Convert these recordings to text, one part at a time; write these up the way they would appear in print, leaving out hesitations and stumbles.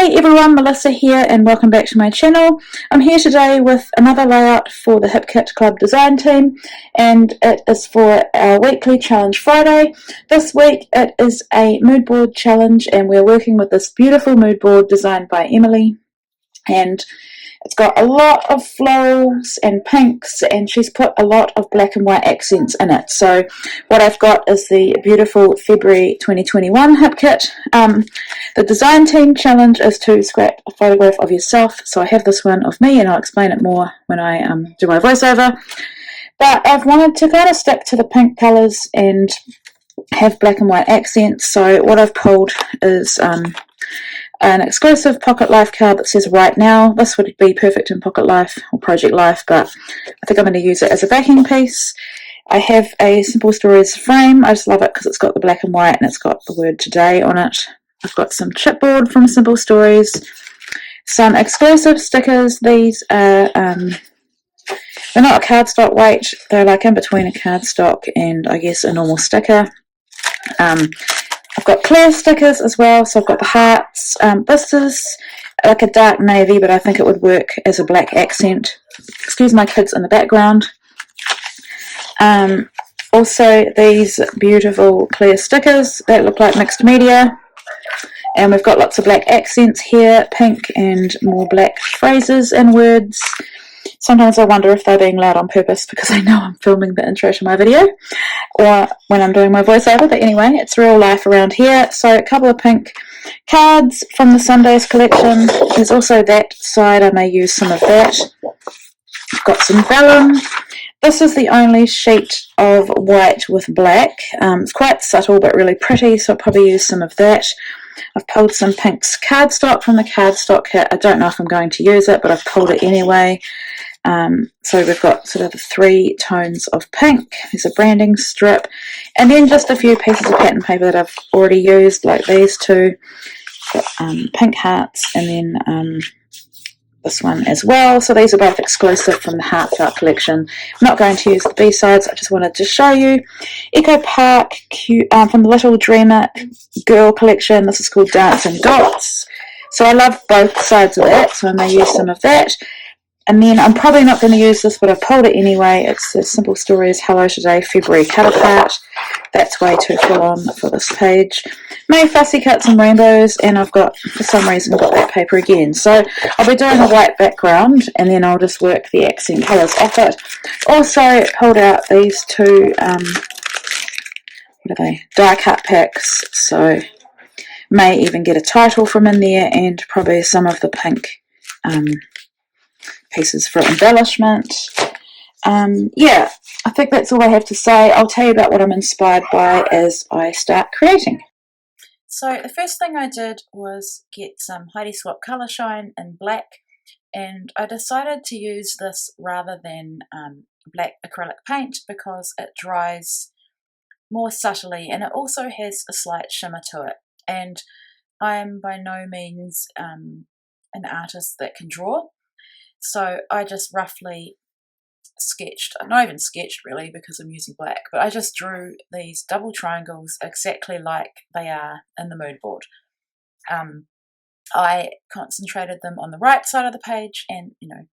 Hey everyone, Melissa here and welcome back to my channel. I'm here today with another layout for the Hip Kit Club design team, and it is for our weekly challenge Friday. This week it is a mood board challenge and we're working with this beautiful mood board designed by Emily, and it's got a lot of florals and pinks, and she's put a lot of black and white accents in it. So what I've got is the beautiful February 2021 Hip Kit. The design team challenge is to scrap a photograph of yourself. So I have this one of me, and I'll explain it more when I do my voiceover. But I've wanted to kind of stick to the pink colours and have black and white accents. So what I've pulled is an exclusive Pocket Life card that says right now. This would be perfect in Pocket Life or Project Life, but I think I'm going to use it as a backing piece. I have a Simple Stories frame. I just love it because it's got the black and white and it's got the word today on it. I've got some chipboard from Simple Stories, some exclusive stickers. These are they're not a cardstock weight, they're like in between a cardstock and I guess a normal sticker. I've got clear stickers as well, so I've got the hearts. This is like a dark navy, but I think it would work as a black accent. Excuse my kids in the background. Also these beautiful clear stickers that look like mixed media. And we've got lots of black accents here, pink and more black phrases and words. Sometimes I wonder if they're being loud on purpose because I know I'm filming the intro to my video or when I'm doing my voiceover, but anyway, it's real life around here. So a couple of pink cards from the Sundays collection. There's also that side, I may use some of that. I've got some vellum. This is the only sheet of white with black. It's quite subtle but really pretty, so I'll probably use some of that. I've pulled some pinks cardstock from the cardstock kit. I don't know if I'm going to use it, but I've pulled it anyway. So we've got sort of 3 tones of pink. There's a branding strip, and then just a few pieces of pattern paper that I've already used, like these two. Got, pink hearts, and then this one as well. So these are both exclusive from the Heartfelt collection. I'm not going to use the B-sides, I just wanted to show you. Echo Park from the Little Dreamer Girl collection. This is called Dance and Dots. So I love both sides of that, so I may use some of that. And then I'm probably not going to use this, but I've pulled it anyway. It's the Simple Stories Hello Today February cut apart. That's way too full on for this page. May Fussy Cuts and Rainbows, and I've got, for some reason, got that paper again. So I'll be doing a white background, and then I'll just work the accent colours off it. Also pulled out these two, what are they? Die cut packs. So may even get a title from in there, and probably some of the pink pieces for embellishment. Yeah, I think that's all I have to say. I'll tell you about what I'm inspired by as I start creating. So the first thing I did was get some Heidi Swap Colour Shine in black, and I decided to use this rather than black acrylic paint because it dries more subtly and it also has a slight shimmer to it. And I'm by no means an artist that can draw, so I just roughly sketched, not even sketched really because I'm using black, but I just drew these double triangles exactly like they are in the mood board. I concentrated them on the right side of the page and, you know,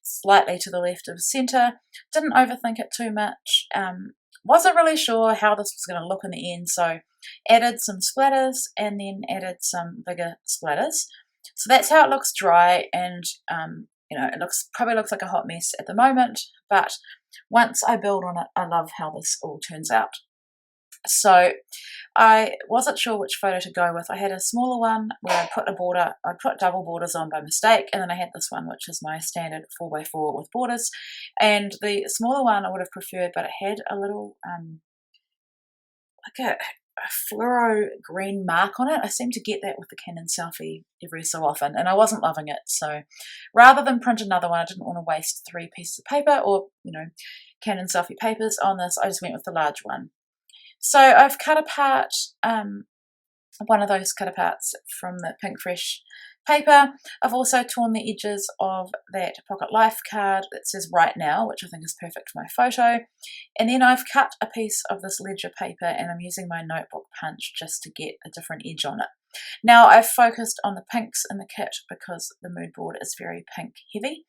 slightly to the left of center. Didn't overthink it too much. Wasn't really sure how this was going to look in the end, so added some splatters and then added some bigger splatters. So that's how it looks dry, and you know, it probably looks like a hot mess at the moment, but once I build on it, I love how this all turns out. So I wasn't sure which photo to go with. I had a smaller one where I'd put double borders on by mistake, and then I had this one which is my standard 4x4 with borders, and the smaller one I would have preferred, but it had a little like a fluoro green mark on it. I seem to get that with the Canon selfie every so often, and I wasn't loving it. So rather than print another one, I didn't want to waste 3 pieces of paper or, you know, Canon selfie papers on this. I just went with the large one. So I've cut apart one of those cut aparts from the Pink Fresh paper. I've also torn the edges of that Pocket Life card that says right now, which I think is perfect for my photo. And then I've cut a piece of this ledger paper and I'm using my notebook punch just to get a different edge on it. Now I've focused on the pinks in the kit because the mood board is very pink heavy,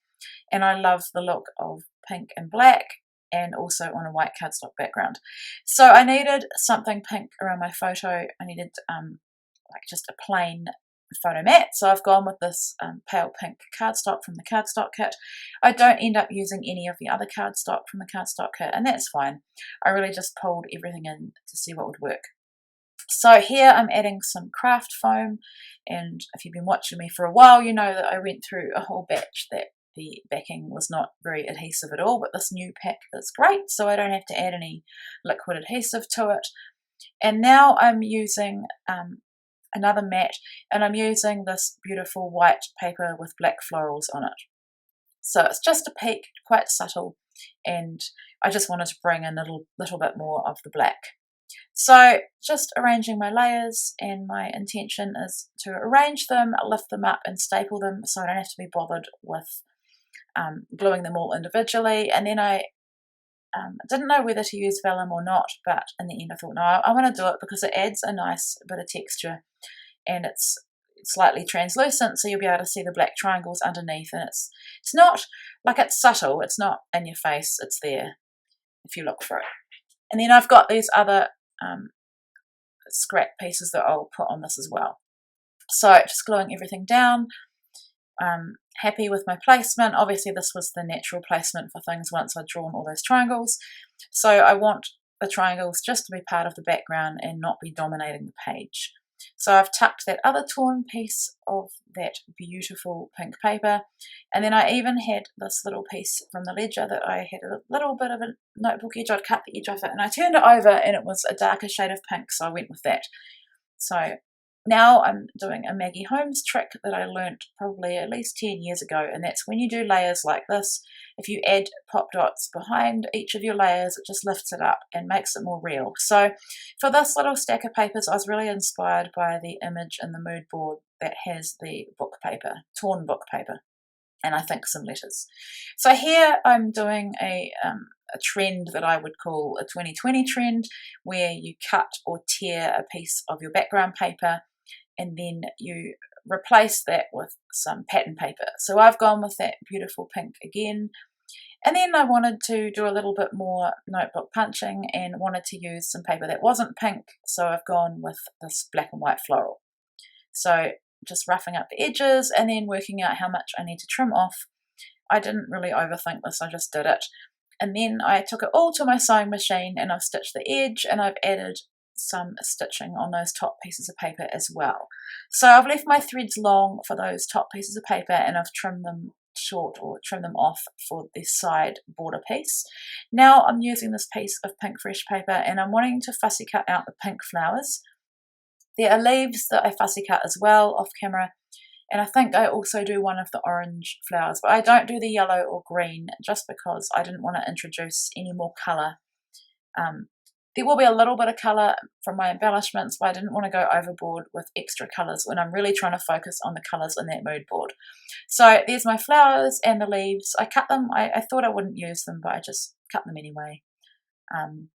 and I love the look of pink and black, and also on a white cardstock background. So I needed something pink around my photo. I needed like just a plain photo mat, so I've gone with this pale pink cardstock from the cardstock kit. I don't end up using any of the other cardstock from the cardstock kit, and that's fine. I really just pulled everything in to see what would work. So here I'm adding some craft foam, and if you've been watching me for a while, you know that I went through a whole batch that the backing was not very adhesive at all, but this new pack is great, so I don't have to add any liquid adhesive to it. And now I'm using another mat, and I'm using this beautiful white paper with black florals on it. So it's just a peak, quite subtle, and I just wanted to bring in a little bit more of the black. So just arranging my layers, and my intention is to arrange them, lift them up and staple them so I don't have to be bothered with gluing them all individually. And then I didn't know whether to use vellum or not, but in the end I thought, no, I want to do it because it adds a nice bit of texture, and it's slightly translucent, so you'll be able to see the black triangles underneath, and it's not like, it's subtle, it's not in your face, it's there if you look for it. And then I've got these other scrap pieces that I'll put on this as well. So just gluing everything down. Happy with my placement. Obviously this was the natural placement for things once I'd drawn all those triangles. So I want the triangles just to be part of the background and not be dominating the page. So I've tucked that other torn piece of that beautiful pink paper, and then I even had this little piece from the ledger that I had a little bit of a notebook edge. I'd cut the edge off it and I turned it over, and it was a darker shade of pink, so I went with that. So now I'm doing a Maggie Holmes trick that I learnt probably at least 10 years ago, and that's when you do layers like this, if you add pop dots behind each of your layers, it just lifts it up and makes it more real. So for this little stack of papers, I was really inspired by the image in the mood board that has the book paper, torn book paper, and I think some letters. So here I'm doing a trend that I would call a 2020 trend, where you cut or tear a piece of your background paper and then you replace that with some pattern paper. So I've gone with that beautiful pink again, and then I wanted to do a little bit more notebook punching and wanted to use some paper that wasn't pink, so I've gone with this black and white floral. So just roughing up the edges and then working out how much I need to trim off. I didn't really overthink this, I just did it. And then I took it all to my sewing machine and I've stitched the edge, and I've added some stitching on those top pieces of paper as well. So I've left my threads long for those top pieces of paper, and I've trimmed them short or trimmed them off for the side border piece. Now I'm using this piece of pink fresh paper, and I'm wanting to fussy cut out the pink flowers. There are leaves that I fussy cut as well off camera, and I think I also do one of the orange flowers, but I don't do the yellow or green just because I didn't want to introduce any more colour. There will be a little bit of colour from my embellishments, but I didn't want to go overboard with extra colours when I'm really trying to focus on the colours in that mood board. So there's my flowers and the leaves. I cut them. I thought I wouldn't use them, but I just cut them anyway. And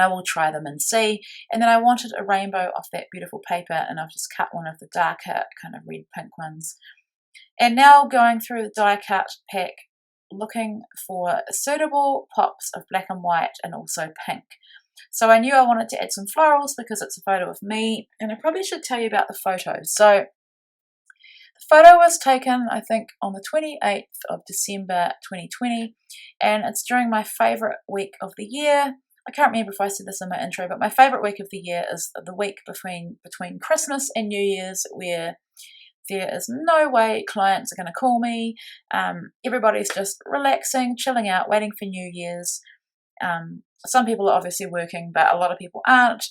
I will try them and see. And then I wanted a rainbow off that beautiful paper, and I've just cut one of the darker kind of red pink ones. And now going through the die cut pack, looking for suitable pops of black and white and also pink. So I knew I wanted to add some florals because it's a photo of me, and I probably should tell you about the photo. So the photo was taken, I think, on the 28th of December 2020, and it's during my favourite week of the year. I can't remember if I said this in my intro, but my favourite week of the year is the week between Christmas and New Year's, where there is no way clients are going to call me. Everybody's just relaxing, chilling out, waiting for New Year's. Some people are obviously working, but a lot of people aren't,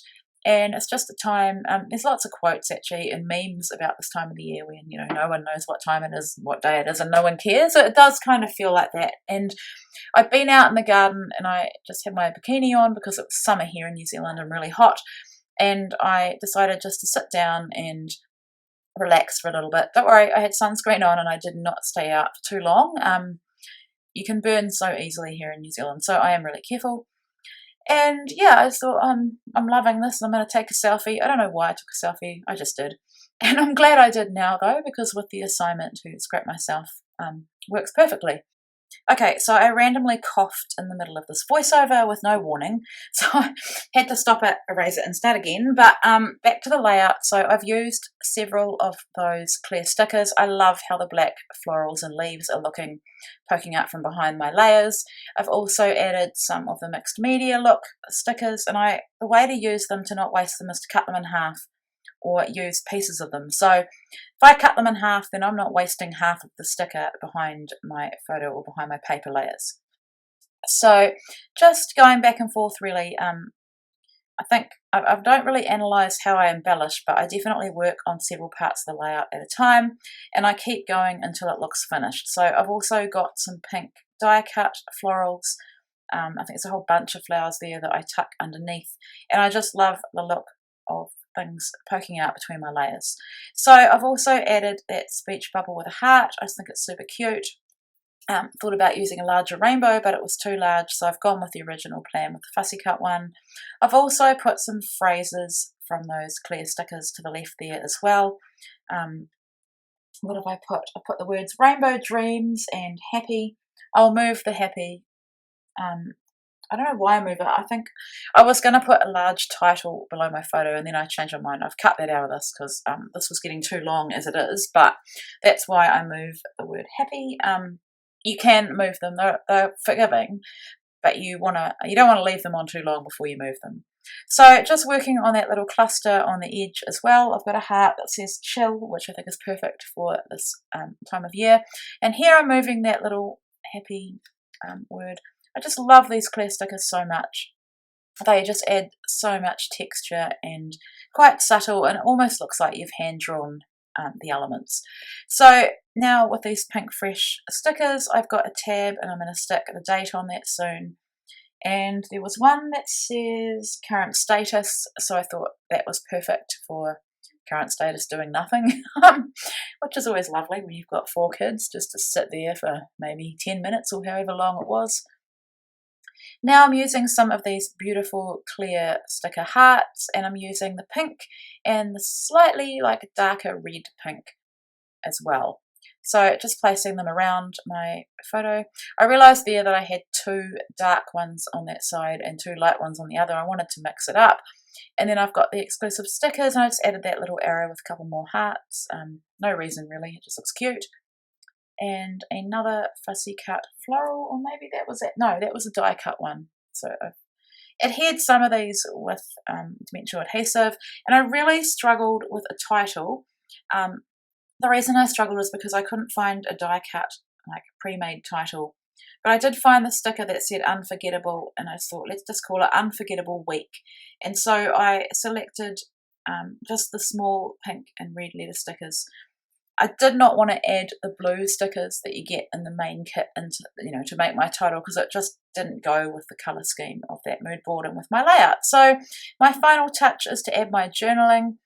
and it's just a time. There's lots of quotes actually and memes about this time of the year when, you know, no one knows what time it is, what day it is, and no one cares. So it does kind of feel like that. And I've been out in the garden and I just had my bikini on because it was summer here in New Zealand and really hot, and I decided just to sit down and relax for a little bit. Don't worry, I had sunscreen on and I did not stay out for too long. You can burn so easily here in New Zealand, so I am really careful. And yeah, I just thought, I'm loving this, and I'm going to take a selfie. I don't know why I took a selfie, I just did. And I'm glad I did now though, because with the assignment to scrap myself works perfectly. Okay, so I randomly coughed in the middle of this voiceover with no warning, so I had to stop it, erase it and start again. But back to the layout. So I've used several of those clear stickers. I love how the black florals and leaves are looking, poking out from behind my layers. I've also added some of the mixed media look stickers, and the way to use them to not waste them is to cut them in half or use pieces of them. So if I cut them in half, then I'm not wasting half of the sticker behind my photo or behind my paper layers. So just going back and forth really, I think I don't really analyse how I embellish, but I definitely work on several parts of the layout at a time, and I keep going until it looks finished. So I've also got some pink die cut florals. I think there's a whole bunch of flowers there that I tuck underneath, and I just love the look of things poking out between my layers. So I've also added that speech bubble with a heart. I just think it's super cute. Thought about using a larger rainbow, but it was too large, so I've gone with the original plan with the fussy cut one. I've also put some phrases from those clear stickers to the left there as well. What have I put? I put the words rainbow dreams and happy. I'll move the happy. I don't know why I moved it. I think I was going to put a large title below my photo, and then I changed my mind. I've cut that out of this because this was getting too long as it is, but that's why I move the word happy. You can move them; they're forgiving, but you don't want to leave them on too long before you move them. So just working on that little cluster on the edge as well. I've got a heart that says chill, which I think is perfect for this time of year. And here I'm moving that little happy word. I just love these clear stickers so much. They just add so much texture and quite subtle, and it almost looks like you've hand drawn the elements. So now with these pink fresh stickers, I've got a tab and I'm going to stick the date on that soon. And there was one that says current status, so I thought that was perfect for current status doing nothing, which is always lovely when you've got 4 kids, just to sit there for maybe 10 minutes or however long it was. Now I'm using some of these beautiful clear sticker hearts, and I'm using the pink and the slightly like darker red pink as well. So just placing them around my photo. I realised there that I had 2 dark ones on that side and 2 light ones on the other. I wanted to mix it up. And then I've got the exclusive stickers, and I just added that little arrow with a couple more hearts. No reason really, it just looks cute. And another fussy cut floral, or maybe that was it. No, that was a die cut one. So I've adhered some of these with dimensional adhesive, and I really struggled with a title. The reason I struggled was because I couldn't find a die cut, like pre-made title. But I did find the sticker that said Unforgettable, and I thought, let's just call it Unforgettable Week. And so I selected just the small pink and red letter stickers. I did not want to add the blue stickers that you get in the main kit into, to make my title, because it just didn't go with the colour scheme of that mood board and with my layout. So my final touch is to add my journaling.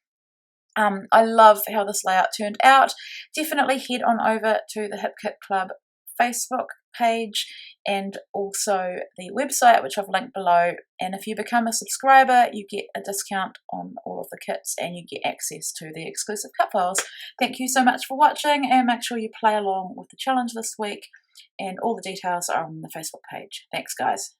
I love how this layout turned out. Definitely head on over to the Hip Kit Club Facebook page and also the website, which I've linked below. And if you become a subscriber, you get a discount on all of the kits and you get access to the exclusive cut files. Thank you so much for watching, and make sure you play along with the challenge this week, and all the details are on the Facebook page. Thanks guys.